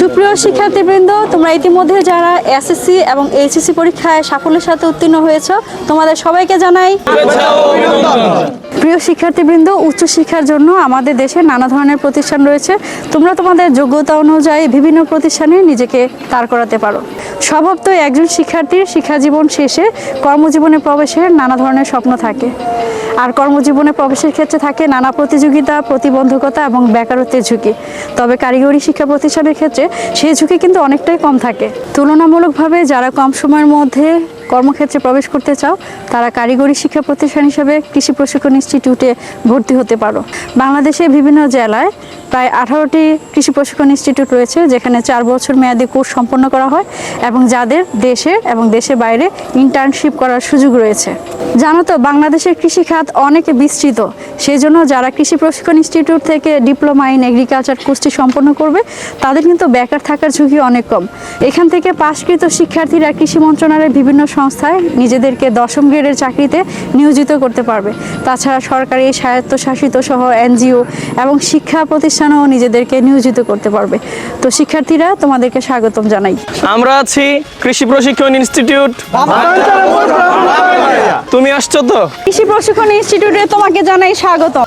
সুপ্রিয় শিক্ষার্থীবৃন্দ, তোমরা ইতিমধ্যে যারা এসএসসি এবং এইচএসসি পরীক্ষায় সাফল্যের সাথে উত্তীর্ণ হয়েছো, তোমাদের সবাইকে জানাই প্রিয় শিক্ষার্থীবৃন্দ। উচ্চশিক্ষার জন্য আমাদের দেশে নানা ধরনের প্রতিষ্ঠান রয়েছে। তোমরা তোমাদের যোগ্যতা অনুযায়ী বিভিন্ন প্রতিষ্ঠানে নিজেকে দাঁড় করাতে পারো। স্বভাবতই একজন শিক্ষার্থীর শিক্ষাজীবন শেষে কর্মজীবনে প্রবেশের নানা ধরনের স্বপ্ন থাকে, আর কর্মজীবনে প্রবেশের ক্ষেত্রে থাকে নানা প্রতিযোগিতা, প্রতিবন্ধকতা এবং বেকারত্বের ঝুঁকি। তবে কারিগরি শিক্ষা প্রতিষ্ঠানের ক্ষেত্রে সেই ঝুঁকি কিন্তু অনেকটাই কম থাকে। তুলনামূলকভাবে যারা কম সময়ের মধ্যে কর্মক্ষেত্রে প্রবেশ করতে চাও, তারা কারিগরি শিক্ষা প্রতিষ্ঠান হিসেবে কৃষি প্রশিক্ষণ ইনস্টিটিউটে ভর্তি হতে পারো। বাংলাদেশে বিভিন্ন জেলায় প্রায় 18টি কৃষি প্রশিক্ষণ ইনস্টিটিউট রয়েছে, যেখানে 4 বছর মেয়াদী কোর্স সম্পন্ন করা হয় এবং যাদের দেশে এবং দেশের বাইরে ইন্টার্নশিপ করার সুযোগ রয়েছে। জানো তো, বাংলাদেশের কৃষিখাত অনেক বিস্তৃত। সেই জন্য যারা কৃষি প্রশিক্ষণ ইনস্টিটিউট থেকে ডিপ্লোমা ইন এগ্রিকালচার কোর্সটি সম্পন্ন করবে, তাদের কিন্তু বেকার থাকার ঝুঁকি অনেক কম। এখান থেকে পাশকৃত শিক্ষার্থীরা কৃষি মন্ত্রণালয়ের বিভিন্ন সংস্থায় নিজেদেরকে 10ম গ্রেডের চাকরিতে নিয়োজিত করতে পারবে। তাছাড়া সরকারি, স্বায়ত্তশাসিত সহ এনজিও এবং শিক্ষা প্রতিষ্ঠানেও নিজেদেরকে নিয়োজিত করতে পারবে। তো শিক্ষার্থীরা, তোমাদেরকে স্বাগতম জানাই। আমরা আছি কৃষি প্রশিক্ষণ ইনস্টিটিউট। তুমি আসছো তো? কৃষি প্রশিক্ষণ ইনস্টিটিউটে তোমাকে জানাই স্বাগতম।